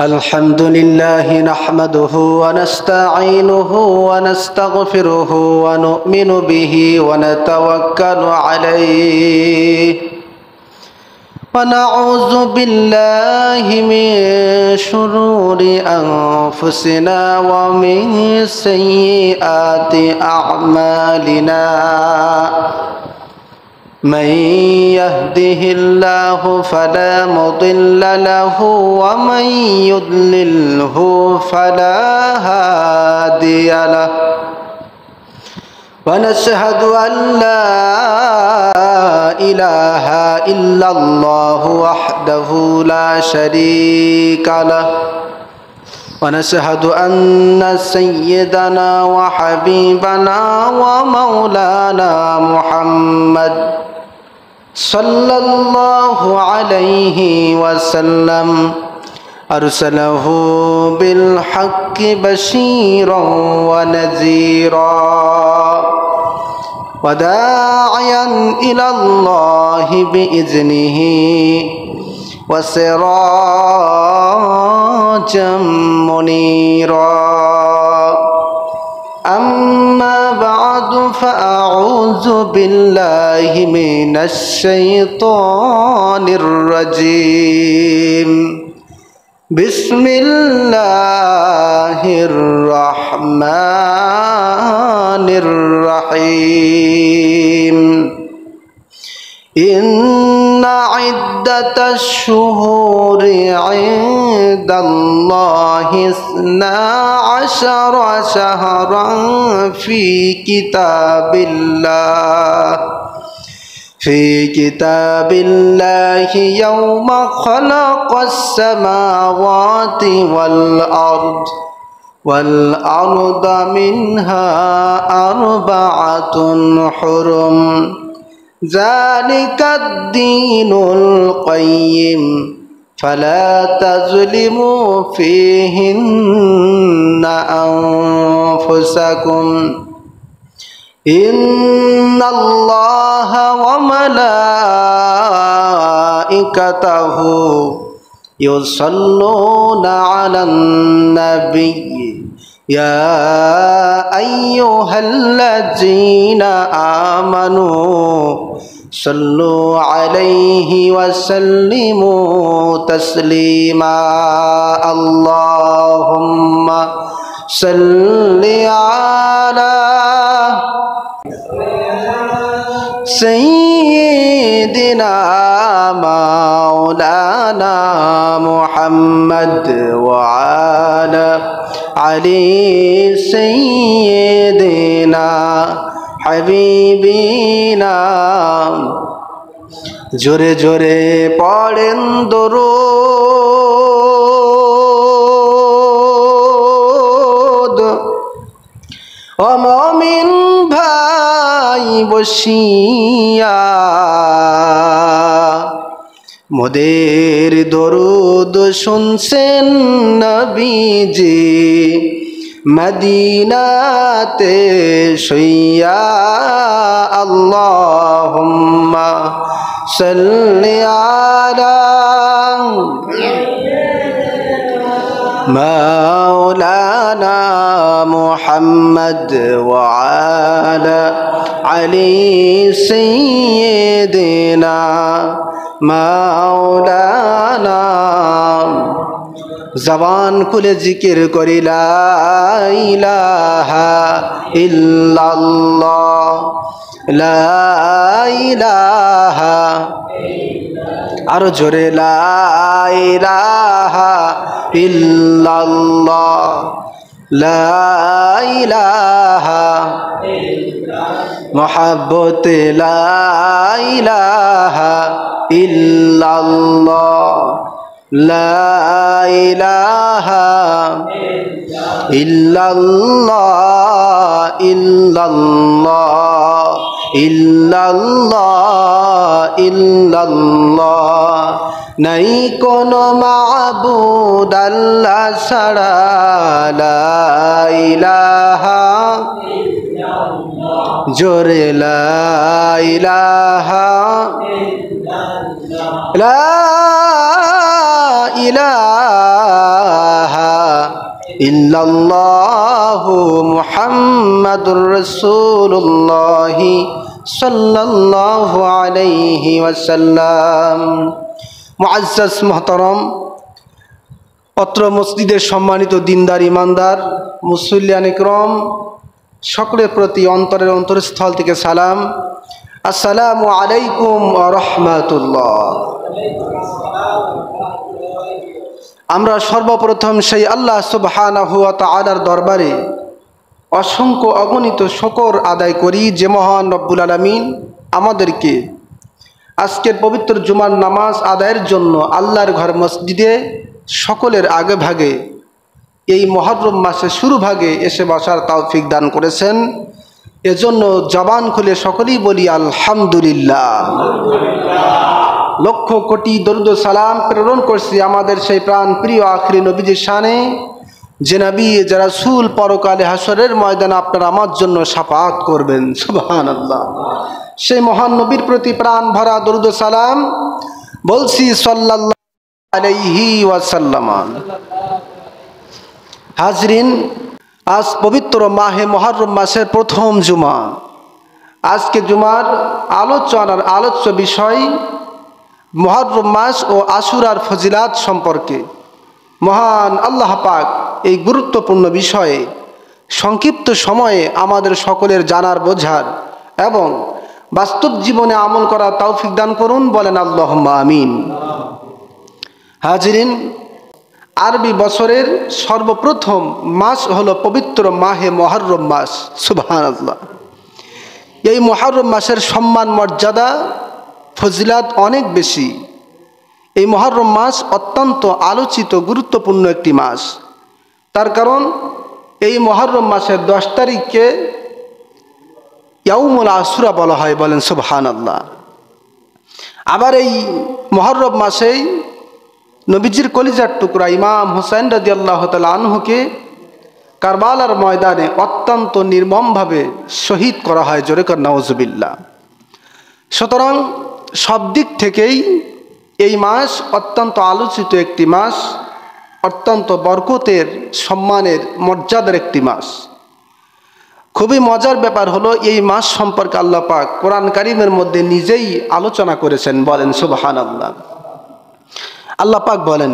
الحمد لله نحمده ونستعينه ونستغفره ونؤمن به ونتوكل عليه ونعوذ بالله من شرور أنفسنا ومن سيئات أعمالنا من يهده الله فلا مضل له ومن يضلله فلا هادي له ونشهد أن لا إله إلا الله وحده لا شريك له ونشهد أن سيدنا وحبيبنا ومولانا محمد صلى الله عليه وسلم أرسله بالحق بشيرا ونذيرا وداعيا إلى الله بإذنه وسراجا منيرا أما بعد فأعوذ بالله من الشيطان الرجيم بسم الله الرحمن الرحيم إن عدة الشهور عند الله 12 شهرا في كتاب الله يوم خلق السماوات والأرض منها 4 حرم ذلك الدين القيم فلا تظلموا فيهن أنفسكم إن الله وملائكته يصلون على النبي يا أيها الذين آمنوا صلوا عليه وسلموا تسليما اللهم صل على سيدنا مولانا محمد وعلى علي سيدنا حبيبنا জোরে জোরে পড়েন দরুদ ও মুমিন ভাই বসিয়া মোদের দরুদ শুনছেন নবীজি মদিনাতে শুইয়া আল্লাহুম্মা সাল্লি আলা মাওলানা মুহাম্মদ ওয়া আলা আলি সাইয়্যিদিনা মাওলানা জবান খুলে জিকির করি লা ইলাহা ইল্লাল্লাহ লা ইলাহা আরো জোরে লা ইলাহা ইল্লাল্লাহ লা ইলাহা মুহাব্বত লা ইলাহা ইল্লাল্লাহ লা ইলাহা ইল্লাল্লাহ ইল্লাল্লাহ ইল্লাল্লাহ ইল্লাল্লাহ নাই কোনো মাবুদ আল্লাহ ছাড়া লা ইলাহা জোরে লা ইলাহা লা ইলাহা ইল্লাল্লাহু মুহাম্মাদুর রাসূলুল্লাহ সাল্লাল্লাহু আলাইহি ওয়াসাল্লাম। মুআজ্জাজ মুহতারাম, অত্র মসজিদের সম্মানিত দিনদার ইমানদার মুসল্লিয়ান ইকরাম, সকলের প্রতি অন্তরের অন্তরস্থল থেকে সালাম। আসসালামু আলাইকুম ওয়া রাহমাতুল্লাহ। আমরা সর্বপ্রথম সেই আল্লাহ সুবহানাহু ওয়া তাআলার দরবারে অসংখ্য অগণিত শুকর আদায় করি যে মহান রব্বুল আলামিন আমাদেরকে আজকের পবিত্র জুমার নামাজ আদায়ের জন্য আল্লাহর ঘর মসজিদে সকলের আগে ভাগে এই মুহররম মাসের শুরু ভাগে এসে বসার তৌফিক দান করেছেন। এজন্য জবান খুলে সকলেই বলি আলহামদুলিল্লাহ। লক্ষ কোটি দরুদ ও সালাম প্রেরণ করছি আমাদের সেই প্রাণ প্রিয় আখিরি নবীজির শানে, যে নবী যে রাসূল পরকালে হাসরের ময়দানে আপনারা আমার জন্য শাফাআত করবেন। সুবহানাল্লাহ। সেই মহান নবীর প্রতি প্রাণ ভরা দরুদ ও সালাম বলছি সাল্লাল্লাহু আলাইহি ওয়াসাল্লাম। হাজরিন, আজ পবিত্র মাহে মুহররম মাসের প্রথম জুমা। আজকে জুমার আলোচ্য বিষয় মুহররম মাস ও আশুরার ফজিলাত সম্পর্কে। মহান আল্লাহ পাক এই গুরুত্বপূর্ণ বিষয়ে সংক্ষিপ্ত সময়ে আমাদের সকলের জানার বোঝার এবং বাস্তব জীবনে আমল করার তৌফিক দান করুন, বলেন আল্লাহুম্মা আমিন। হাজরিন, আরবি বছরের সর্বপ্রথম মাস হলো পবিত্র মাহে মুহররম মাস। সুবহানাল্লাহ। এই মুহররম মাসের সম্মান মর্যাদা ফজিলাত অনেক বেশি। এই মুহররম মাস অত্যন্ত আলোচিত গুরুত্বপূর্ণ একটি মাস। তার কারণ এই মুহররম মাসের 10 তারিখকে ইয়াউমুল আশুরা বলা হয়, বলেন সুবহানাল্লাহ। আবার এই মুহররম মাসেই নবীজির কলিজার টুকরা ইমাম হুসাইন রাদিয়াল্লাহু তাআলা আনহুকে কারবালার ময়দানে অত্যন্ত নির্মমভাবে শহীদ করা হয়। জোরে কর নাউজুবিল্লাহ। সুতরাং সব দিক থেকেই এই মাস অত্যন্ত আলোচিত একটি মাস, অত্যন্ত বরকতের, সম্মানের, মর্যাদার একটি মাস। খুবই মজার ব্যাপার হলো এই মাস সম্পর্কে আল্লাহ পাক কোরআন কারীমের মধ্যে নিজেই আলোচনা করেছেন, বলেন সুবহানাল্লাহ। আল্লাহ পাক বলেন,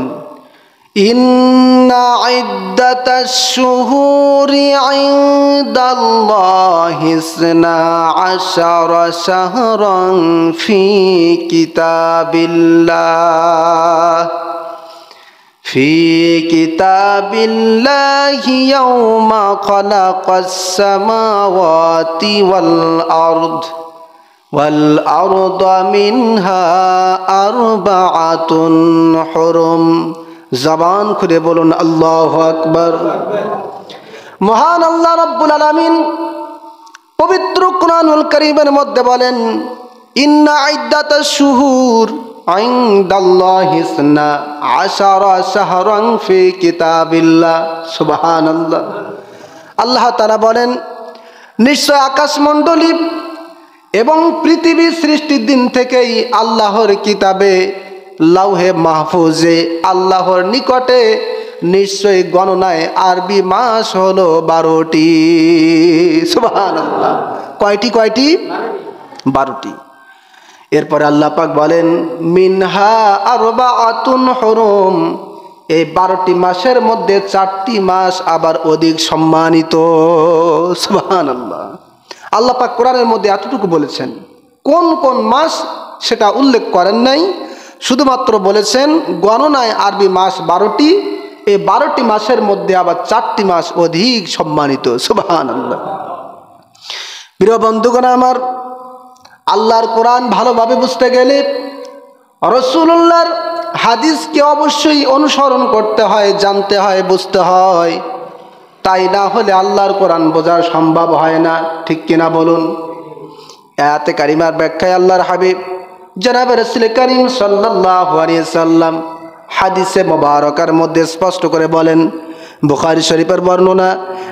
ইন্না ইদ্দাতাশ শুহুরি ইনদাল্লাহি ইসনা আশারা শাহরান ফি কিতাবিল্লাহি ইয়াওমা খালাকাস সামাওয়াতি ওয়াল আরদ মিনহা আরবাআতুন হুরুম। জবান খুলে বলুন আল্লাহু আকবার। মহান আল্লাহ রাব্বুল আলামিন পবিত্র কুরআনুল কারীমের মধ্যে বলেন, ইন্না ইদ্দাতাশ শুহুর ইনদাল্লাহি ইসনা আশারা শাহরান ফি কিতাবিল্লাহ। সুবহানাল্লাহ। আল্লাহ তাআলা বলেন, নিশ্চয় আকাশমণ্ডলী এবং পৃথিবী সৃষ্টির দিন থেকেই আল্লাহর কিতাবে লাউহে মাহফুজে আল্লাহর নিকটে নিশ্চয়ই গণনায় আরবি মাস হলো 12টি। সুবহানাল্লাহ। কয়টি? 12টি। এরপরে আল্লাহ পাক বলেন, মিনহা আরবাআতুন হুরুম। এই 12টি মাসের মধ্যে 4টি মাস আবার অধিক সম্মানিত। সুবহানাল্লাহ। আল্লাহ পাক কোরআনের মধ্যে এতটুকু বলেছেন, কোন কোন মাস সেটা উল্লেখ করেন নাই, শুধুমাত্র বলেছেন গণনায় আরবি মাস 12টি। এই 12টি মাসের মধ্যে আবার 4টি মাস অধিক সম্মানিত। সুবহানাল্লাহ। প্রিয় বন্ধুগণ আমার, আল্লাহর কোরআন ভালোভাবে বুঝতে গেলে রাসূলুল্লাহর হাদিসকে অবশ্যই অনুসরণ করতে হয়, জানতে হয়, বুঝতে হয়। তাই না হলে আল্লাহর কোরআন বোঝা সম্ভব হয় না। ঠিক কিনা বলুন? আয়াতে কারিমার ব্যাখ্যায় আল্লাহর হাবিব জনাবে রাসূল করিম সাল্লাল্লাহু আলাইহি সাল্লাম হাদিসে মুবারকার মধ্যে স্পষ্ট করে বলেন, বুখারী শরীফের বর্ণনা,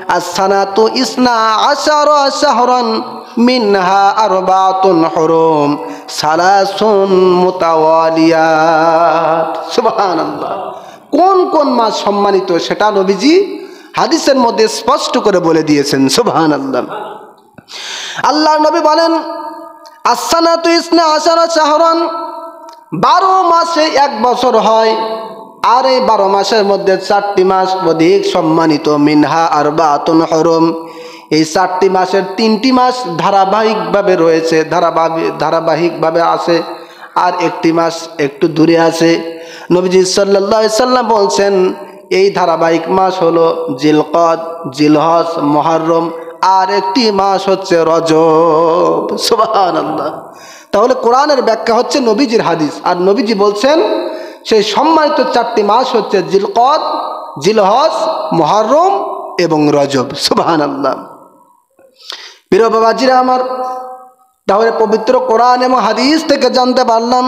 as-sanatu isna ashara shahran মিনহা আরবাতুন হুরুম সালাসুন মুতাওয়ালিয়াত। সুবহানাল্লাহ। কোন কোন মাস সম্মানিত সেটা নবীজি হাদিসের মধ্যে স্পষ্ট করে বলে দিয়েছেন। সুবহানাল্লাহ। আল্লাহর নবী বলেন, আসসানাতু ইসনা আশারা শাহরান, 12 মাসে 1 বছর হয়, আর এই 12 মাসের মধ্যে 4টি মাস অধিক সম্মানিত। মিনহা আরবাতুন হুরুম, এই 4টি মাসের 3টি মাস ধারাবাহিকভাবে রয়েছে, ধারাবাহিকভাবে আছে, আর 1টি মাস একটু দূরে আছে। নবীজি সাল্লাল্লাহু আলাইহি সাল্লাম বলছেন এই ধারাবাহিক মাস হলো জিলকদ, জিলহজ, মুহররম, আর একটি মাস হচ্ছে রজব। সুবহানাল্লাহ। তাহলে কোরআনের ব্যাখ্যা হচ্ছে নবীজির হাদিস, আর নবীজি বলছেন সেই সম্মানিত 4টি মাস হচ্ছে জিলকদ, জিলহজ, মুহররম এবং রজব। সুবহানাল্লাহ। প্রিয় বাবাজিরা আমার, তাহলে পবিত্র কোরআন এবং হাদিস থেকে জানতে পারলাম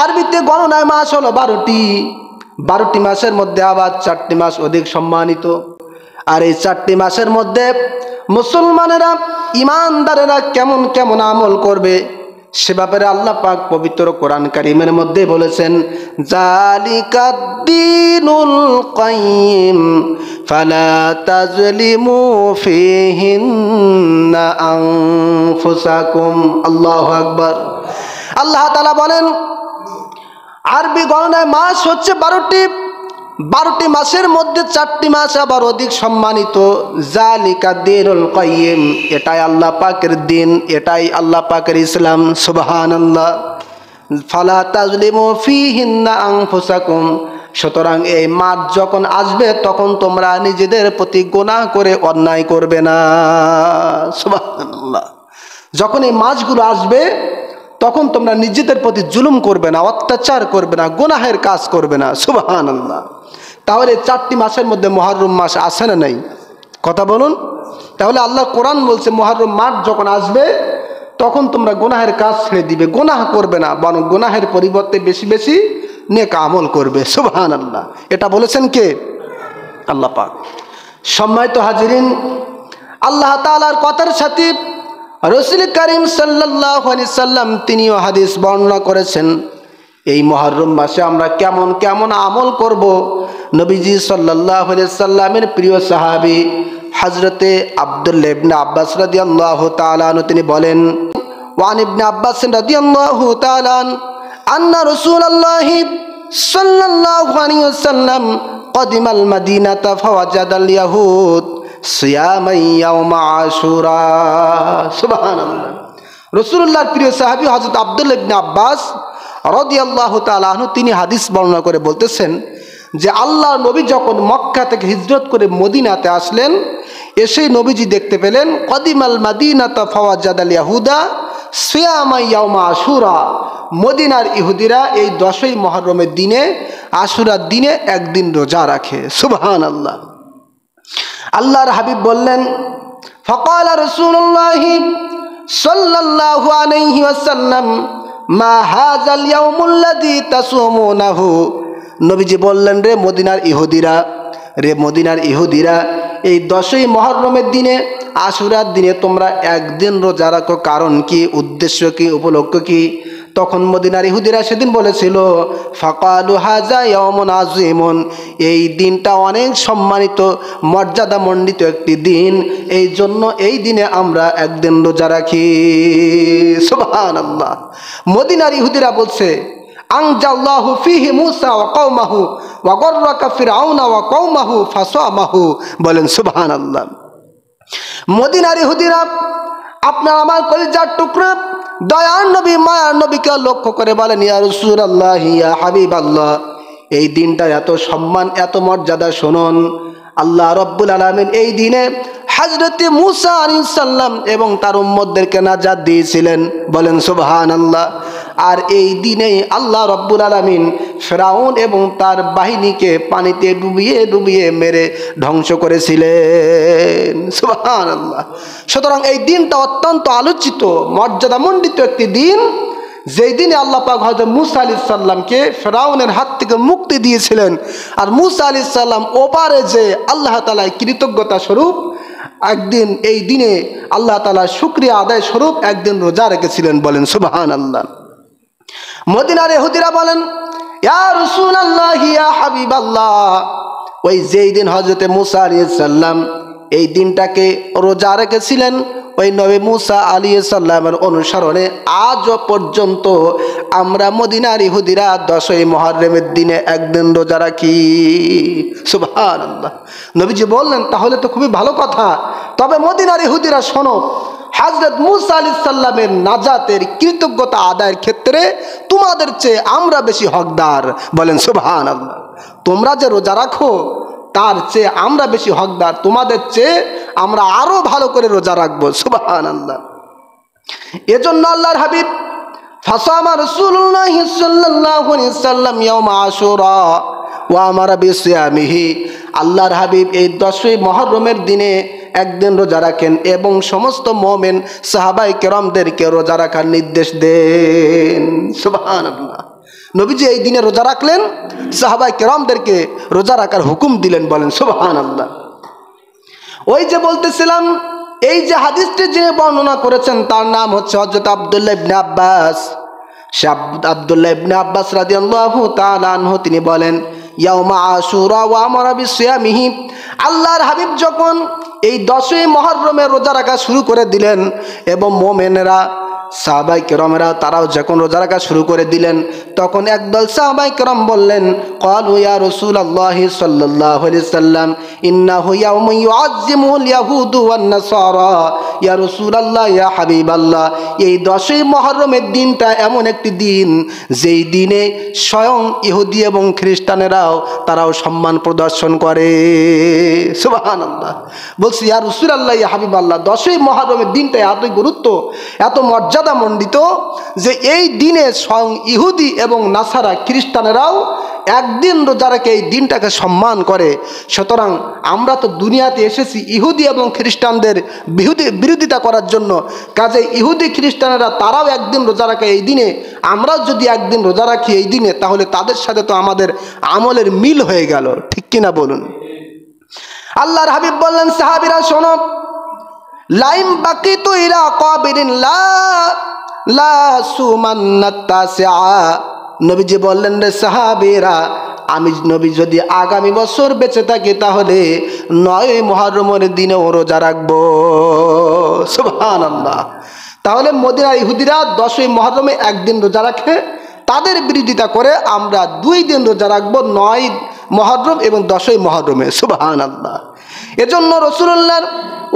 আরবিতে গণনায় মাস হলো 12টি। 12টি মাসের মধ্যে আবার 4টি মাস অধিক সম্মানিত। আর এই 4টি মাসের মধ্যে মুসলমানেরা, ইমানদারেরা কেমন কেমন আমল করবে সে ব্যাপারে আল্লাহ পাক পবিত্র কোরআন কারীমের মধ্যে বলেছেন, জালিকাদ দীনুল কাইয়্যিম ফালা তাজলিমু ফীহিন্না আনফুসাকুম। আল্লাহু আকবার। আল্লাহ তাআলা বলেন আরবি গণনায় মাস হচ্ছে 12টি। 12টি মাসের মধ্যে 4টি মাস আবার অধিক সম্মানিত। জালিকা দীনুল কাইয়্যিম, এটাই আল্লাহ পাকের দিন, এটাই আল্লাহ পাকের ইসলাম। সুবহানাল্লাহ। ফালা তাজলিমু ফীহিন্না আনফুসাকুম, সুতরাং এই মাস যখন আসবে তখন তোমরা নিজেদের প্রতি গুনাহ করে অন্যায় করবে না। সুবহানাল্লাহ। যখন এই মাসগুলো আসবে তখন তোমরা নিজেদের প্রতি জুলুম করবে না, অত্যাচার করবে না, গুনাহের কাজ করবে না। সুবহানাল্লাহ। তাহলে 4টি মাসের মধ্যে মুহররম মাস আছে না নাই? কথা বলুন। তাহলে আল্লাহ কোরআন বলছে মুহররম মাস যখন আসবে তখন তোমরা গুনাহের কাজ ছেড়ে দিবে, গুনাহ করবে না, বরং গুনাহের পরিবর্তে বেশি বেশি নেক আমল করবে। সুবহানাল্লাহ। এটা বলেছেন কে? আল্লাহ পাক। সম্মানিত হাজিরিন, আল্লাহ তাআলার কথার সাথে রাসূল করিম সাল্লাল্লাহু আলাইহি সাল্লাম তিনিও হাদিস বর্ণনা করেছেন এই মুহররম মাসে আমরা কেমন কেমন আমল করব। নবীজি সাল্লাল্লাহু আলাইহি সাল্লামের প্রিয় সাহাবী হযরতে আব্দুল্লাহ ইবনে আব্বাস রাদিয়াল্লাহু তাআলা আনহু তিনি বলেন, ওয়ান ইবনে আব্বাস রাদিয়াল্লাহু তাআলা আন্না রাসূলুল্লাহ সাল্লাল্লাহু আলাইহি ওয়াসাল্লাম কদিমাল মাদিনাতা ফাওয়াজাদাল ইয়াহুদ সিয়ামান ইয়াউমা আশুরা। সুবহানাল্লাহ। রাসূলুল্লাহর প্রিয় সাহাবী হযরত আব্দুল্লাহ ইবনে আব্বাস রাদিয়াল্লাহু তাআলা আনহু তিনি হাদিস বর্ণনা করে বলতেছেন যে আল্লাহর নবী যখন মক্কা থেকে হিজরত করে মদিনাতে আসলেন, এসে নবীজি দেখতে পেলেন কদিমাল মাদিনাতা ফাওয়াজাদাল ইয়াহুদা সিয়ামা ইয়াউমা আশুরা, মদিনার ইহুদিরা এই 10ই মুহররমের দিনে, আশুরার দিনে একদিন রোজা রাখে। সুবহানাল্লাহ। আল্লাহর হাবিব বললেন, ফাকালা রাসূলুল্লাহ সাল্লাল্লাহু আলাইহি ওয়াসাল্লাম মা হাযাল ইয়াউমুল্লাযী তাসুমুনাহু। নবীজি বললেন, রে মদিনার ইহুদিরা, এই 10ই মুহররমের দিনে, আশুরার দিনে তোমরা একদিন রোজা রাখো, কারণ কি, উদ্দেশ্য কি, উপলক্ষ কি? তখন মদিনার ইহুদিরা সেদিন বলেছিল, ফাকালু হাযা ইয়াউমুন আযীমুন, এই দিনটা অনেক সম্মানিত, মর্যাদামণ্ডিত একটি দিন, এই জন্য এই দিনে আমরা একদিন রোজা রাখি। সুবহানাল্লাহ। মদিনার ইহুদিরা বলছে, আনজাল্লাহু ফীহি মূসা ওয়া কওমাহু ওয়া গররাকা ফিরআউনা ওয়া কওমাহু ফাসামাহু। বলেন সুবহানাল্লাহ। মদিনার ইহুদিরা আপনার আমার কলিজার টুকরা দয়ার নবী, মায়ার নবীকে লক্ষ্য করে বলেন, ইয়া রাসূলুল্লাহ, ইয়া হাবিবাল্লাহ, এই দিনটার এত সম্মান, এত মর্যাদা শুনুন। আল্লাহ রাব্বুল আলামিন এই দিনে হযরতে মূসা আলাইহিস সালাম এবং তার উম্মতদেরকে নাজাত দিয়েছিলেন। বলেন সুবহানাল্লাহ। আর এই দিনেই আল্লাহ রাব্বুল আলামিন ফিরআউন এবং তার বাহিনীকে পানিতে ডুবিয়ে ডুবিয়ে মেরে ধ্বংস করেছিলেন। সুবহানাল্লাহ। সুতরাং এই দিনটা অত্যন্ত আলোচিত, মর্যাদামণ্ডিত একটি দিন, যেই দিনে আল্লাহ পাক হযরত মূসা আলাইহিস সালামকে ফিরআউনের হাত থেকে মুক্তি দিয়েছিলেন। আর মূসা আলাইহিস সালাম ওপারে যে আল্লাহ তাআলা কৃতজ্ঞতা স্বরূপ একদিন এই দিনে আল্লাহ তাআলা শুকরিয়া আদায় স্বরূপ একদিন রোজা রেখেছিলেন। বলেন সুবহানাল্লাহ। মদিনার ইহুদিরা বলেন, ইয়া রাসূলুল্লাহ, ইয়া হাবিবাল্লাহ, ওই যেই দিন হজরতে মুসা আলাইহিস সালাম এই দিনটাকে রোজা রেখেছিলেন, ওই নবী মুসা আলাইহিস সালামের অনুসরণে আজও পর্যন্ত আমরা মদিনার ইহুদিরা 10ই মুহররমের দিনে একদিন রোজা রাখি। সুবহানাল্লাহ। নবীজি বললেন তাহলে তো খুবই ভালো কথা, তবে মদিনার ইহুদিরা শোনো, হযরত মুসা আলাইহিস সালামের নাজাতের কৃতজ্ঞতা আদায়ের ক্ষেত্রে তোমাদের চেয়ে আমরা বেশি হকদার। বলেন সুবহানাল্লাহ। তোমরা যে রোজা রাখো তার চেয়ে আমরা বেশি হকদার, তোমাদের চেয়ে আমরা আরো ভালো করে রোজা রাখবো। সুবহানাল্লাহ। এজন্য আল্লাহর হাবিব ফাসামা রাসূলুল্লাহ সাল্লাল্লাহু আলাইহি সাল্লাম ইয়াউম আশুরা ওয়া আমারা বিসিয়ামিহি। আল্লাহর হাবিব এই 10ই মুহররমের দিনে একদিন রোজা রাখেন এবং সমস্ত মুমিন সাহাবায়ে কেরামদেরকে রোজা রাখার নির্দেশ দেন। সুবহানাল্লাহ। নবীজি এই দিনে রোজা রাখলেন, সাহাবায়ে কেরামদেরকে রোজা রাখার হুকুম দিলেন। বলেন সুবহানাল্লাহ। ওই যে বলতেছিলাম, এই যে হাদিসটি যে বর্ণনা করেছেন তার নাম হচ্ছে হযরত আব্দুল্লাহ ইবনে আব্বাস। আব্দুল্লাহ ইবনে আব্বাস রাদিয়াল্লাহু তাআলা আনহু তিনি বলেন, ইয়াউমা আশুরা ওয়া আমারা বিসিয়ামিহি। আল্লাহর হাবিব যখন এই 10ই মুহররমে রোজা রাখা শুরু করে দিলেন এবং মুমিনেরা সাহাবায়ে কেরামেরা তারাও যখন রোজা রাখা শুরু করে দিলেন, তখন একদল সাহাবায়ে কেরাম বললেন, ক্বালু ইয়া রাসূলুল্লাহ সাল্লাল্লাহু আলাইহি সাল্লাম ইন্নাহু ইয়াউমুন ইউআযযিমুল ইয়াহুদু ওয়ান নাসারা। ইয়া রাসূলুল্লাহ, ইয়া হাবিবাল্লাহ, এই 10ই মুহররমের দিনটা এমন একটি দিন যেই দিনে স্বয়ং ইহুদি এবং খ্রিস্টানেরাও তারাও সম্মান প্রদর্শন করে। সুবহানাল্লাহ। বলছি ইয়া রাসূলুল্লাহ, ইয়া হাবিবাল্লাহ, 10ই মুহররমের দিনটা এত গুরুত্ব, এত মর্যাদা মণ্ডিত যে এই দিনে স্বয়ং ইহুদি এবং নাসারা খ্রিস্টানেরাও একদিন রোজা রেখে এই দিনটাকে সম্মান করে। সুতরাং আমরা তো দুনিয়াতে এসেছি ইহুদি এবং খ্রিস্টানদের বিরোধিতা করার জন্য, কাজে ইহুদি খ্রিস্টানেরা তারাও একদিন রোজা রাখে এই দিনে, আমরাও যদি একদিন রোজা রাখি এই দিনে, তাহলে তাদের সাথে তো আমাদের আমলের মিল হয়ে গেল। ঠিক কিনা বলুন? আল্লাহর হাবিব বললেন, সাহাবীরা শোনো, লাইম বাকিতু ইলা কাবিরিন লা সুমান্নাত তাসিআ। নবীজি বললেন, রে সাহাবীরা, আমি নবী যদি আগামী বছর বেঁচে থাকি তাহলে 9ই মুহররমের দিনে রোজা রাখবো। সুবহানাল্লাহ। তাহলে মদিনার ইহুদিরা 10ই মুহররমে একদিন রোজা রাখে, তাদের বিরোধিতা করে আমরা 2 দিন রোজা রাখবো, 9 মুহররম এবং 10ই মুহররমে। সুবহানাল্লাহ। এজন্য রাসূলুল্লাহর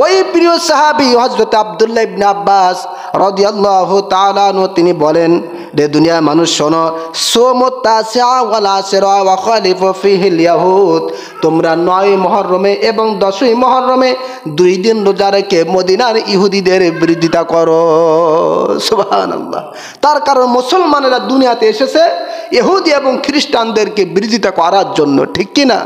ওই প্রিয় সাহাবী হযরত আব্দুল্লাহ ইবনে আব্বাস রাদিয়াল্লাহু তাআলা আনহু তিনি বলেন, রে দুনিয়ার মানুষ শোনো, সোমুত তাসিআ ওয়াল আশরা ওয়া খালিফু ফিহিল ইয়াহুদ। তোমরা 9ই মুহররমে এবং 10ই মুহররমে 2 দিন রোজা রেখে মদিনার ইহুদিদের বিরোধিতা করো। সুবহানাল্লাহ। তার কারণ মুসলমানেরা দুনিয়াতে এসেছে ইহুদি এবং খ্রিস্টানদেরকে বিরোধিতা করার জন্য। ঠিক কি না?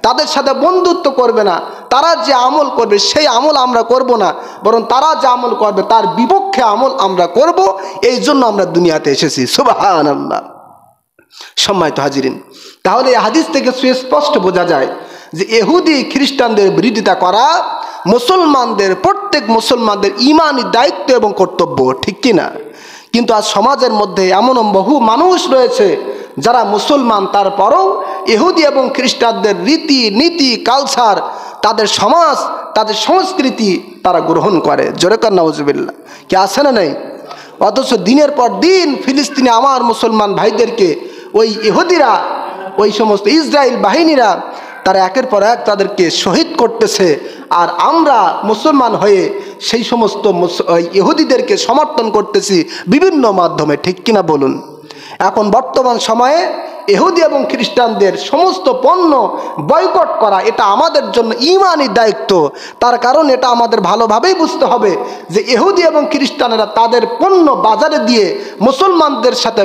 তাদের সাথে বন্ধুত্ব করবে না, তারা যে আমল করবে সেই আমল আমরা করব না, বরং তারা যে আমল করবে তার বিপক্ষে আমল আমরা করব। এই জন্য আমরা দুনিয়াতে এসেছি। সুবহানাল্লাহ। সম্মানিত হাজিরিন, তাহলে এই হাদিস থেকে সুস্পষ্ট বোঝা যায় যে ইহুদি খ্রিস্টানদের বিরোধিতা করা মুসলমানদের, প্রত্যেক মুসলমানদের ঈমানি দায়িত্ব এবং কর্তব্য। ঠিক কি না? কিন্তু আজ সমাজের মধ্যে এমন বহু মানুষ রয়েছে যারা মুসলমান, তারপরও ইহুদি এবং খ্রিস্টানদের রীতি নীতি কালচার, তাদের সমাজ, তাদের সংস্কৃতি তারা গ্রহণ করে। জোরে কান নাউজুবিল্লাহ। কি আছে না নাই? অথচ দিনের পর দিন ফিলিস্তিনে আমার মুসলমান ভাইদেরকে ওই ইহুদিরা, ওই সমস্ত ইসরায়েল বাহিনীরা তারা একের পর এক তাদেরকে শহীদ করতেছে, আর আমরা মুসলমান হয়ে সেই সমস্ত ইহুদিদেরকে সমর্থন করতেছি বিভিন্ন মাধ্যমে। ঠিক কিনা বলুন? এখন বর্তমান সময়ে ইহুদি এবং খ্রিস্টানদের সমস্ত পণ্য বয়কট করা এটা আমাদের জন্য ঈমানি দায়িত্ব। তার কারণ এটা আমাদের ভালোভাবেই বুঝতে হবে যে ইহুদি এবং খ্রিস্টানেরা তাদের পণ্য বাজারে দিয়ে মুসলমানদের সাথে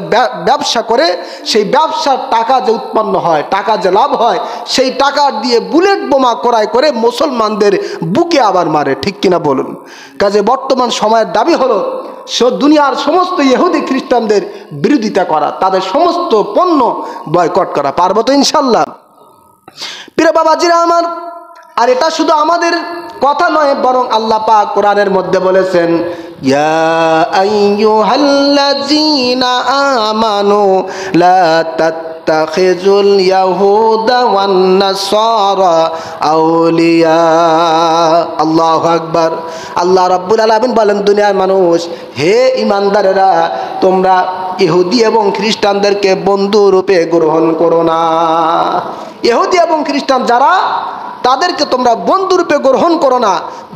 ব্যবসা করে, সেই ব্যবসার টাকা যে উৎপন্ন হয়, টাকা যে লাভ হয়, সেই টাকা দিয়ে বুলেট বোমা ক্রয় করে মুসলমানদের বুকে আবার মারে। ঠিক কিনা বলুন? কাজে বর্তমান সময়ের দাবি হলো দুনিয়ার সমস্ত ইহুদি খ্রিস্টানদের বিরোধিতা করা, তাদের সমস্ত পণ্য বয়কট করা। পারবো তো ইনশাল্লাহ? প্রিয় বাবাজিরা আমার, আর এটা শুধু আমাদের কথা নয়, বরং আল্লাহ পাক কোরআনের মধ্যে বলেছেন, ইয়া আইয়ুহাল্লাযীনা আমানু লা ইয়াত্তাখিজুল ইয়াহুদা ওয়ান নাসারা আউলিয়া। আল্লাহু আকবার। আল্লাহ রাব্বুল আলামিন বলেন, দুনিয়ার মানুষ, হে ঈমানদারেরা, তোমরা ইহুদি এবং খ্রিস্টানদেরকে বন্ধু রূপে গ্রহণ করো না। ইহুদি এবং খ্রিস্টান যারা, তাদেরকে তোমরা বন্ধু রূপে গ্রহণ করো না।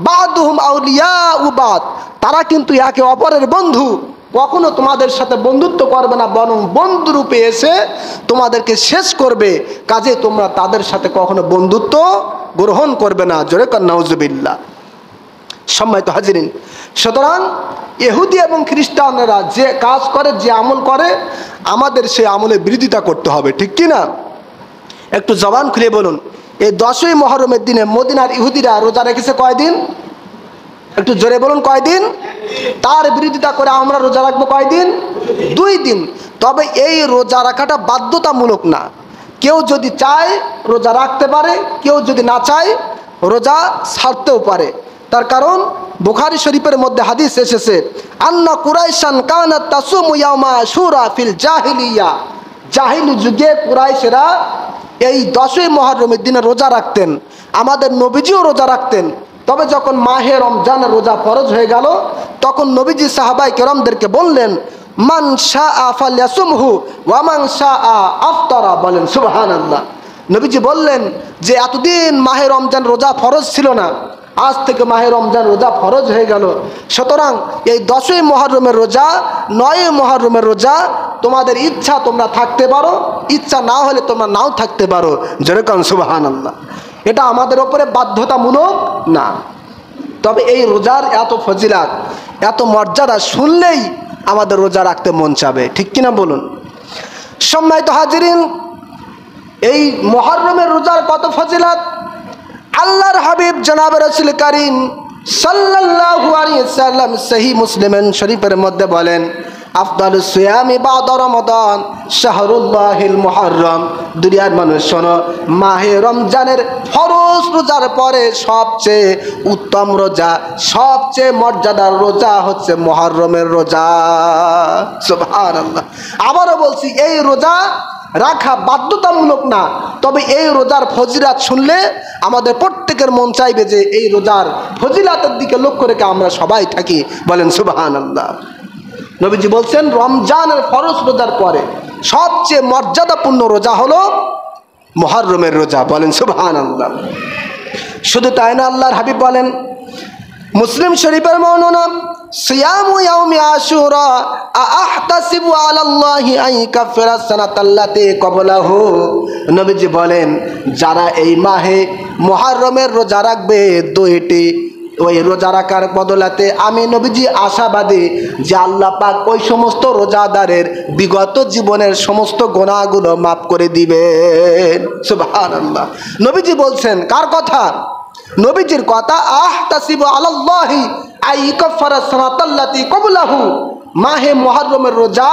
বাদুহুম আউলিয়া উবাদ, তারা কিন্তু একে অপরের বন্ধু, কখনো তোমাদের সাথে বন্ধুত্ব করবে না, বরং বন্ধু রূপে এসে তোমাদেরকে শেষ করবে। কাজে তোমরা তাদের সাথে কখনো বন্ধুত্ব গ্রহণ করবে না। জোরে কর নাউজুবিল্লাহ। সম্মানিত হাজিরিন, সুতরাং ইহুদি এবং খ্রিস্টানরা যে কাজ করে, যে আমল করে, আমাদের সেই আমলে বিরোধিতা করতে হবে, ঠিক কি না? একটু জবান খুলে বলুন, এই 10ই মুহররমের দিনে মদিনার ইহুদিরা রোজা রেখেছে কয়দিন? একটু জোরে বলুন, কয়দিন? তার বিরোধিতা করে আমরা রোজা রাখবো কয়দিন? 2 দিন। তবে এই রোজা রাখাটা বাধ্যতামূলক না। কেউ যদি চায় রোজা রাখতে পারে, কেউ যদি না চায় রোজা ছাড়তেও পারে। তার কারণ বুখারী শরীফের মধ্যে হাদিস এসেছে, আন্না কুরাইশান কানাত তাসুমু ইয়াউমা আশুরা ফিল জাহিলিয়া। জাহিলি যুগে কুরাইশরা এই 10ই মুহররমের দিনে রোজা রাখতেন। আমাদের নবীজিও রোজা রাখতেন। তবে যখন মাহে রমজানের রোজা ফরজ হয়ে গেল, তখন নবীজি সাহাবায়ে কেরামদেরকে বললেন, মান শাআ ফালইয়াসুমহু ওয়া মান শাআ আফতারা। বলেন সুবহানাল্লাহ। নবীজি বললেন যে এতদিন মাহে রমজান রোজা ফরজ ছিল না, আজ থেকে মাহে রমজান রোজা ফরজ হয়ে গেল। সুতরাং এই 10ই মুহররমের রোজা, 9ই মুহররমের রোজা তোমাদের ইচ্ছা তোমরা থাকতে পারো, ইচ্ছা না হলে তোমরা নাও থাকতে পারো। যেরকম সুবহানাল্লাহ। এটা আমাদের উপরে বাধ্যতামূলক না। তবে এই রোজার এত ফজিলাত, এত মর্যাদা শুনলেই আমাদের রোজা রাখতে মন চাবে, ঠিক কিনা বলুন? সম্মানিত হাজিরিন, এই মুহররমের রোজার কত ফজিলাত! আল্লাহর হাবিব জনাব রাসূল করিম সাল্লাল্লাহু আলাইহি ওয়াসাল্লাম সহিহ মুসলিম শরীফের মধ্যে বলেন, আফদালুস সিয়ামি বা'দা রমাদান শাহরুল্লাহিল মুহররম। দুনিয়ার মানুষ শোনো, মাহে রমজানের ফরজ রোজার পরে সবচেয়ে উত্তম রোজা, সবচেয়ে মর্যাদার রোজা হচ্ছে মুহররমের রোজা। সুবহানাল্লাহ। আবারও বলছি, এই রোজা রাখা বাধ্যতামূলক না। তবে এই রোজার ফজিলাত শুনলে আমাদের প্রত্যেকের মন চাইবে যে এই রোজার ফজিলাতের দিকে লক্ষ্য রেখে আমরা সবাই থাকি। বলেন সুবহানাল্লাহ। নবীজি বলছেন, রমজানের ফরজ রোজার পরে সবচেয়ে মর্যাদাপূর্ণ রোজা হলো মুহররমের রোজা। বলেন সুবহানাল্লাহ। শুধু তাই না, আল্লাহর হাবিব বলেন, মুসলিম শরীফের বর্ণনা, সিয়ামু ইয়াউমি আশুরা আহতাসিবু আলাল্লাহি আন ইয়াকাফিরা সানাতাল্লাতি ক্বাবলাহু। নবীজি বলেন, যারা এই মাহে মুহররমের রোজা রাখবে 2টি, ওই রোজা রাখার বদলাতে আমি নবীজি আশাবাদী যে আল্লাহ পাক ওই সমস্ত রোজাদারের বিগত জীবনের সমস্ত গুনাহগুলো মাফ করে দিবেন। সুবহানাল্লাহ। নবীজি বলছেন, কার কথা? নবীজির কথা, আহতাসিবু আলাল্লাহি আন ইয়াকাফিরা সানাতাল্লাতি ক্বাবলাহু। মাহে মুহররমের রোজা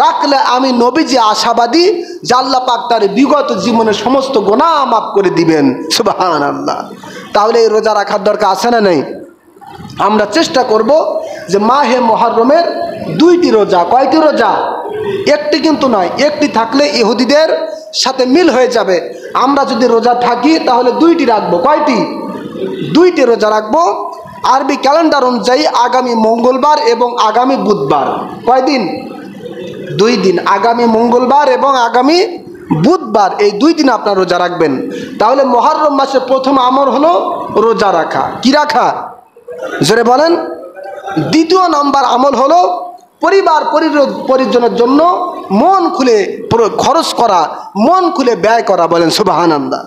রাখলে আমি নবীজি আশাবাদী যে আল্লাহ পাক তার বিগত জীবনের সমস্ত গুনাহ মাফ করে দিবেন। সুবহানাল্লাহ। তাহলে এই রোজা রাখার দরকার আছে না নেই? আমরা চেষ্টা করব যে মাহে মুহররমের 2টি রোজা। কয়টি রোজা? একটি কিন্তু নয়, একটি থাকলে ইহুদিদের সাথে মিল হয়ে যাবে। আমরা যদি রোজা থাকি তাহলে 2টি রাখবো। কয়টি? 2টি রোজা রাখবো। আরবি ক্যালেন্ডার অনুযায়ী আগামী মঙ্গলবার এবং আগামী বুধবার। কয়দিন? 2 দিন। আগামী মঙ্গলবার এবং আগামী বুধবার, এই 2 দিন আপনার রোজা রাখবেন। তাহলে মুহররম মাসের প্রথম আমল হলো রোজা রাখা। কি রাখা? জোরে বলেন। দ্বিতীয় নম্বর আমল হলো পরিবার পরিজনের জন্য মন খুলে খরচ করা, মন খুলে ব্যয় করা। বলেন সুবহানাল্লাহ।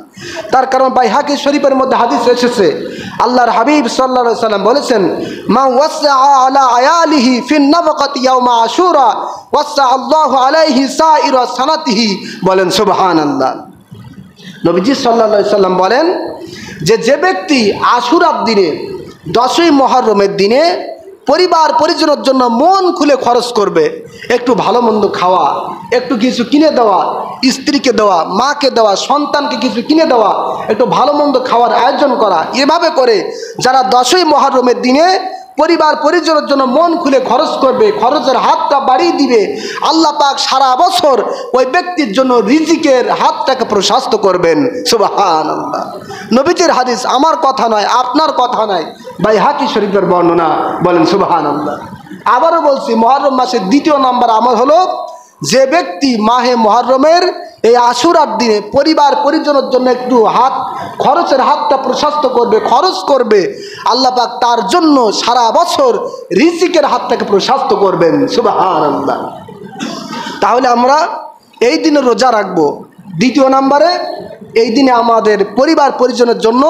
তার কারণ বাইহাকি শরীফের মধ্যে হাদিস এসেছে, আল্লাহর হাবিব সাল্লাল্লাহু আলাইহি ওয়াসাল্লাম বলেছেন, মা ওয়াসআ আলা আয়ালিহি ফিন নাফাকাতি ইয়াউমা আশুরা ওয়াসআ আল্লাহু আলাইহি সাইরা সানাতিহি। বলেন সুবহানাল্লাহ। নবীজি সাল্লাল্লাহু আলাইহি ওয়াসাল্লাম বলেন যে ব্যক্তি আশুরার দিনে, 10ই মুহররমের দিনে পরিবার পরিজনের জন্য মন খুলে খরচ করবে, একটু ভালো মন্দ খাওয়া, একটু কিছু কিনে দেওয়া, স্ত্রীকে দেওয়া, মাকে দেওয়া, সন্তানকে কিছু কিনে দেওয়া, একটু ভালো মন্দ খাওয়ার আয়োজন করা, এভাবে করে যারা 10ই মুহররমের দিনে পরিবার পরিজনের জন্য মন খুলে খরচ করবে, খরচের হাতটা বাড়িয়ে দিবে, আল্লাহ পাক সারা বছর ওই ব্যক্তির জন্য রিজিকের হাতটাকে প্রশস্ত করবেন। সুবহানাল্লাহ। নবীজির হাদিস, আমার কথা নয়, আপনার কথা নয়, বাইহাকি শরীফের বর্ণনা। বলেন সুবহানাল্লাহ। আবারও বলছি, মুহররম মাসের দ্বিতীয় নাম্বার আমল হলো, যে ব্যক্তি মাহে মুহররমের এই আশুরার দিনে পরিবার পরিজনের জন্য একটু খরচের হাতটা প্রশস্ত করবে, খরচ করবে, আল্লাহ পাক তার জন্য সারা বছর রিজিকের হাতটাকে প্রশস্ত করবেন। সুবহানাল্লাহ। তাহলে আমরা এই দিনে রোজা রাখবো। দ্বিতীয় নাম্বারে, এই দিনে আমাদের পরিবার পরিজনের জন্য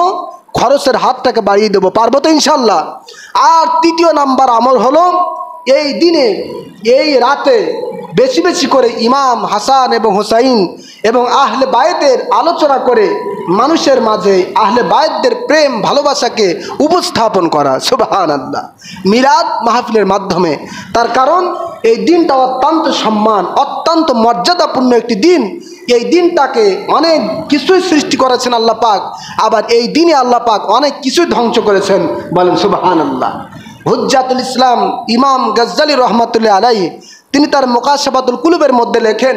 খরচের হাতটাকে বাড়িয়ে দেবো, পারবো তো ইনশাল্লাহ। আর তৃতীয় নাম্বার আমল হলো, এই দিনে এই রাতে বেশি বেশি করে ইমাম হাসান এবং হোসাইন এবং আহলে বায়েতের আলোচনা করে মানুষের মাঝে আহলে বায়েতদের প্রেম ভালোবাসাকে উপস্থাপন করা। সুবহানাল্লাহ। মিলাদ মাহফিলের মাধ্যমে। তার কারণ এই দিনটা অত্যন্ত সম্মান, অত্যন্ত মর্যাদাপূর্ণ একটি দিন। এই দিনটাকে অনেক কিছুই সৃষ্টি করেছেন আল্লাহ পাক, আবার এই দিনে আল্লাহ পাক অনেক কিছুই ধ্বংস করেছেন। বলেন সুবহানাল্লাহ। হুজ্জাতুল ইসলাম ইমাম গজ্জালী রহমাতুল্লাহ আলাইহি তিনি তার মুকাশাফাতুল কুলুবের মধ্যে লেখেন,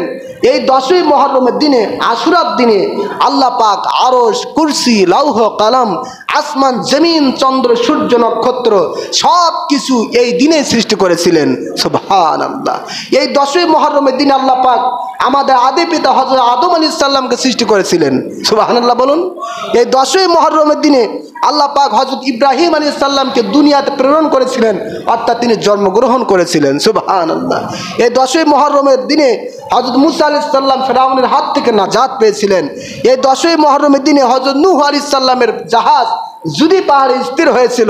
এই 10ই মুহররমের দিনে, আশুরার দিনে আল্লাহ পাক আরশ, কুরসি, লৌহ কলম, আসমান, জমিন, চন্দ্র, সূর্য, নক্ষত্র সব কিছু এই দিনে সৃষ্টি করেছিলেন। সুবহানাল্লাহ। এই 10ই মুহররমের দিনে আল্লাহ পাক আমাদের আদি পিতা হযরত আদম আলাইহিস সালামকে সৃষ্টি করেছিলেন। সুবহানাল্লাহ বলুন। এই 10ই মুহররমের দিনে আল্লাহ পাক হযরত ইব্রাহিম আলাইহিস সালামকে দুনিয়াতে প্রেরণ করেছিলেন, অর্থাৎ তিনি জন্মগ্রহণ করেছিলেন। সুবহানাল্লাহ। এই 10ই মুহররমের দিনে হযরত মুসা আলাইহিস সালাম ফিরআউনের হাত থেকে নাজাত পেয়েছিলেন। এই 10ই মুহররমের দিনে হযরত নূহ আলাইহিস সালামের জাহাজ যদি পাহাড়ে স্থির হয়েছিল।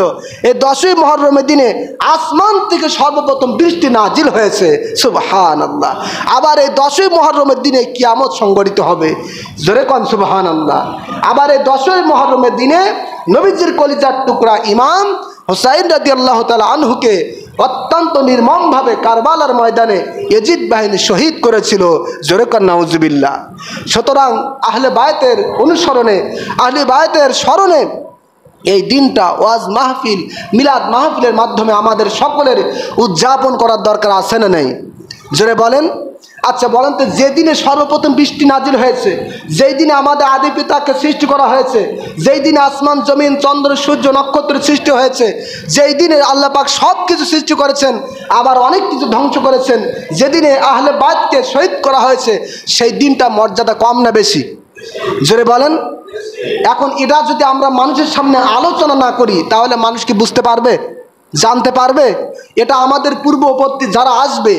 এই 10ই মুহররমের দিনে আসমান থেকে সর্বপ্রথম বৃষ্টি নাজিল হয়েছে। সুবহানাল্লাহ। আবার এই 10ই মুহররমের দিনে কিয়ামত সংঘটিত হবে। জোরে কোন সুবহানাল্লাহ। আবার এই 10ই মুহররমের দিনে নবীজির কলিজার টুকরা ইমাম হুসাইন রাদিয়াল্লাহু তাআলা আনহুকে অত্যন্ত নির্মমভাবে কারবালার ময়দানে ইয়াজিদ বাহিনী শহীদ করেছিল। জোরে কোন নাউজুবিল্লাহ। সুতরাং আহলে বায়েতের অনুসরণে, আহলে বায়েতের স্মরণে এই দিনটা ওয়াজ মাহফিল, মিলাদ মাহফিলের মাধ্যমে আমাদের সকলের উদযাপন করার দরকার আছে না নেই? জোরে বলেন। আচ্ছা বলেন তো, যে দিনে সর্বপ্রথম বৃষ্টি নাজিল হয়েছে, যেই দিনে আমাদের আদি পিতাকে সৃষ্টি করা হয়েছে, যেই দিনে আসমান, জমিন, চন্দ্র, সূর্য, নক্ষত্রের সৃষ্টি হয়েছে, যেই দিনে আল্লাহ পাক সব কিছু সৃষ্টি করেছেন, আবার অনেক কিছু ধ্বংস করেছেন, যেদিনে আহলে বায়তকে শহীদ করা হয়েছে, সেই দিনটা মর্যাদা কম না বেশি? জোরে বলেন। এখন এটা যদি আমরা মানুষের সামনে আলোচনা না করি, তাহলে মানুষ কি বুঝতে পারবে, জানতে পারবে? এটা আমাদের পূর্ববর্তী যারা আসবে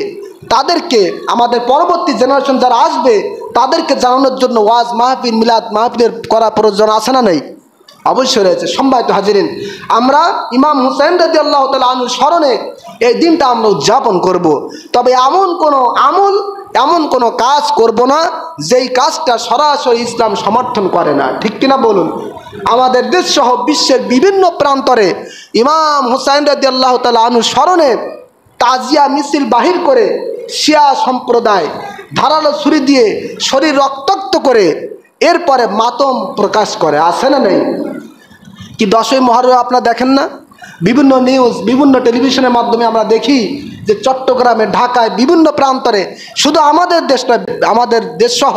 তাদেরকে, আমাদের পরবর্তী জেনারেশন যারা আসবে তাদেরকে জানানোর জন্য ওয়াজ মাহফিল, মিলাদ মাহফিলের করা প্রয়োজন আছে না নেই? অবশ্যই রয়েছে। সম্মানিত হাজিরিন, আমরা ইমাম হুসাইন রাদিয়াল্লাহু তাআলা আনহুর স্মরণে এই দিনটা আমরা উদযাপন করব। তবে এমন কোনো কাজ করব না যেই কাজটা সরাসরি ইসলাম সমর্থন করে না। ঠিক কিনা বলুন? আমাদের দেশ সহ বিশ্বের বিভিন্ন প্রান্তরে ইমাম হুসাইন রাদিয়াল্লাহু তাআলা আনহুর স্মরণে তাজিয়া মিছিল বাহির করে শিয়া সম্প্রদায় ধারালো ছুরি দিয়ে শরীর রক্তাক্ত করে এরপরে মাতম প্রকাশ করে। আছে না নেই? কি 10ই মুহররম আপনারা দেখেন না? বিভিন্ন নিউজ, বিভিন্ন টেলিভিশনের মাধ্যমে আমরা দেখি যে চট্টগ্রামে, ঢাকায়, বিভিন্ন প্রান্তরে, শুধু আমাদের দেশ নয়, আমাদের দেশ সহ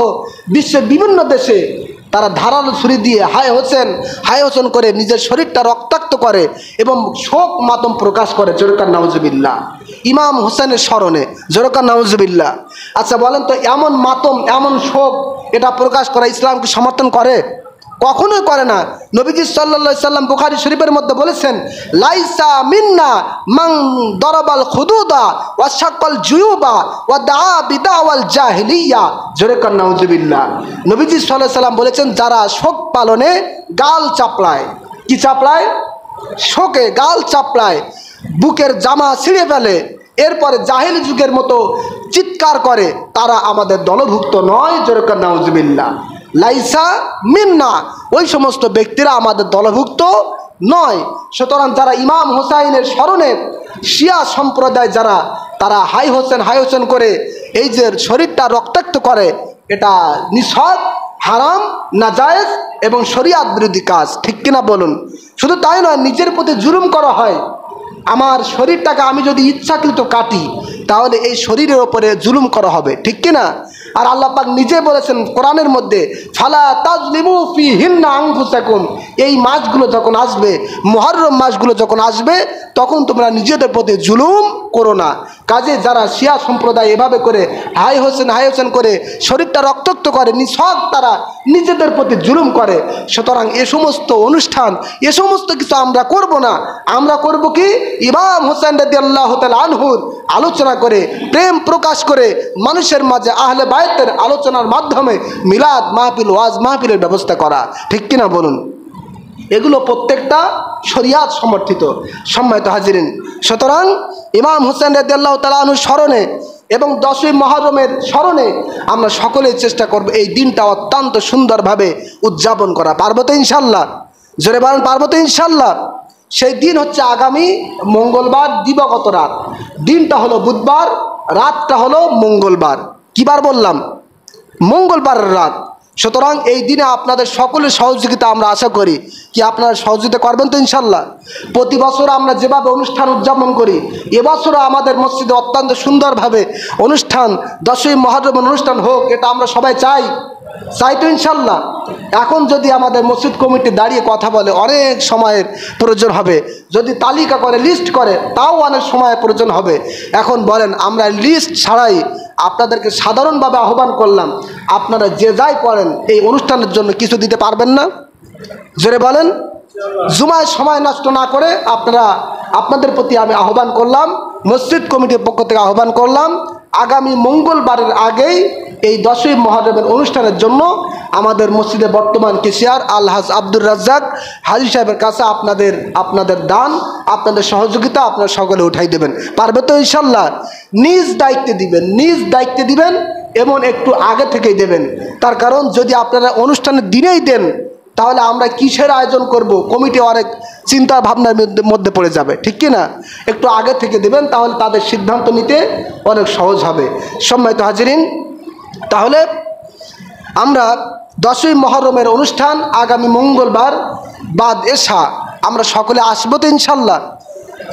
বিশ্বের বিভিন্ন দেশে তারা ধারালো ছুরি দিয়ে হায় হোসেন করে নিজের শরীরটা রক্তাক্ত করে এবং শোক মাতম প্রকাশ করে। জোরকার নাউজুবিল্লাহ। ইমাম হোসেনের স্মরণে। জোরকার নাউজুবিল্লাহ। আচ্ছা বলেন তো, এমন মাতম, এমন শোক এটা প্রকাশ করা ইসলামকে সমর্থন করে? কখনোই করে না। নবীজি সাল্লাল্লাহু আলাইহি সাল্লাম বুখারী শরীফের মধ্যে বলেছেন, লাইসা মিন্না মান দরাবাল খুদুদা ওয়া শাক্কাল জুয়ুবা ওয়া দাআ বিদাওয়াল জাহিলিয়া। জোরে কান নাউজুবিল্লাহ। নবীজি সাল্লাল্লাহু আলাইহি সাল্লাম বলেছেন, যারা শোক পালনে গাল চাপড়ায়, কি চাপড়ায়? শোকে গাল চাপড়ায়, বুকের জামা ছিঁড়ে ফেলে, এরপরে জাহিলি যুগের মতো চিৎকার করে, তারা আমাদের দলভুক্ত নয়। জোরে কান নাউজুবিল্লাহ। লাইসা মিন্না, ওই সমস্ত ব্যক্তিরা আমাদের দলভুক্ত নয়। সুতরাং যারা ইমাম হুসাইনের স্মরণে শিয়া সম্প্রদায় যারা, তারা হাই হোসেন করে এই যে শরীরটা রক্তাক্ত করে, এটা নিছক হারাম, নাজায়েজ এবং শরিয়াত বিরোধী কাজ। ঠিক কিনা বলুন? শুধু তাই নয়, নিজের প্রতি জুলুম করা হয়। আমার শরীরটাকে আমি যদি ইচ্ছাকৃত কাটি তাহলে এই শরীরের ওপরে জুলুম করা হবে, ঠিক কিনা? আর আল্লাহ পাক নিজে বলেছেন কোরআনের মধ্যে, ফালা তাজলিমু ফিহিন্না আনফুসাকুম, এই মাসগুলো যখন আসবে, মুহররম মাসগুলো যখন আসবে, তখন তোমরা নিজেদের প্রতি জুলুম করো না। কাজে যারা শিয়া সম্প্রদায় এভাবে করে হাই হোসেন করে শরীরটা রক্তাক্ত করে, নিছক তারা নিজেদের প্রতি জুলুম করে। সুতরাং এ সমস্ত অনুষ্ঠান, এ সমস্ত কিছু আমরা করব না। আমরা করব কি, ইমাম হোসেন রাদিয়াল্লাহু তাআলা আনহুর আলোচনা করে, প্রেম প্রকাশ করে, মানুষের মাঝে আহলে বায়তের আলোচনার মাধ্যমে মিলাদ মাহফিল, ওয়াজ মাহফিলের ব্যবস্থা করা, ঠিক কিনা বলুন? এগুলো প্রত্যেকটা শরিয়াত সমর্থিত। সম্মানিত হাজিরিন, সুতরাং ইমাম হোসেন রাদিয়াল্লাহু তাআলা আনহুর স্মরণে এবং 10ই মুহররমের স্মরণে আমরা সকলেই চেষ্টা করব এই দিনটা অত্যন্ত সুন্দরভাবে উদযাপন করা। পারবো তো ইনশাল্লাহ? জোরে বলেন, পারবো তো ইনশাল্লাহ? সেই দিন হচ্ছে আগামী মঙ্গলবার দিবাগত রাত। দিনটা হলো বুধবার, রাতটা হলো মঙ্গলবার। কি বার বললাম? মঙ্গলবারের রাত। সুতরাং এই দিনে আপনাদের সকলের সহযোগিতা আমরা আশা করি। কি আপনারা সহযোগিতা করবেন তো ইনশাল্লাহ? প্রতি বছর আমরা যেভাবে অনুষ্ঠান উদযাপন করি, এবছরও আমাদের মসজিদে অত্যন্ত সুন্দরভাবে অনুষ্ঠান, 10ই মুহররমের অনুষ্ঠান হোক, এটা আমরা সবাই চাই তো ইনশাল্লাহ। এখন যদি আমাদের মসজিদ কমিটি দাঁড়িয়ে কথা বলে, অনেক সময়ের প্রয়োজন হবে। যদি তালিকা করে, লিস্ট করে, তাও অনেক সময়ের প্রয়োজন হবে। এখন বলেন, আমরা লিস্ট ছাড়াই আপনাদেরকে সাধারণভাবে আহ্বান করলাম, আপনারা যে যাই করেন এই অনুষ্ঠানের জন্য কিছু দিতে পারবেন না? জোরে বলেন। জুমায় সময় নষ্ট না করে আপনাদের প্রতি আমি আহ্বান করলাম, মসজিদ কমিটির পক্ষ থেকে আহ্বান করলাম, আগামী মঙ্গলবারের আগেই এই 10ই মুহররমের অনুষ্ঠানের জন্য আমাদের মসজিদে বর্তমান কেশিয়ার আলহাজ আব্দুর রাজ্জাক হাজী সাহেবের কাছে আপনাদের দান, আপনাদের সহযোগিতা আপনারা সকলে উঠাই দেবেন। পারবে তো ইনশাল্লাহ? নিজ দায়িত্বে দিবেন এমন একটু আগে থেকেই দেবেন। তার কারণ যদি আপনারা অনুষ্ঠানের দিনেই দেন, তাহলে আমরা কিসের আয়োজন করব? কমিটি অনেক চিন্তা ভাবনার মধ্যে পড়ে যাবে, ঠিক কি না? একটু আগে থেকে দেবেন, তাহলে তাদের সিদ্ধান্ত নিতে অনেক সহজ হবে। সম্মানিত হাজিরিন, তাহলে আমরা 10ই মুহররমের অনুষ্ঠান আগামী মঙ্গলবার বাদ এশা আমরা সকলে আসবো তো ইনশাল্লাহ?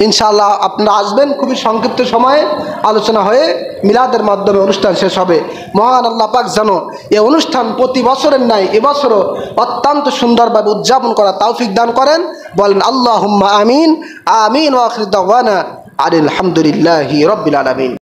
ইনশাআল্লাহ আপনারা আসবেন। খুবই সংক্ষিপ্ত সময়ে আলোচনা হয়ে মিলাদের মাধ্যমে অনুষ্ঠান শেষ হবে। মহান আল্লাহ পাক যেন এই অনুষ্ঠান প্রতি বছরের ন্যায় এবছরও অত্যন্ত সুন্দরভাবে উদযাপন করা তৌফিক দান করেন। বলেন আল্লাহুম্মা আমিন। আমিন ওয়া আখিরু দাওয়ানা আলহামদুলিল্লাহি রাব্বিল আলামিন।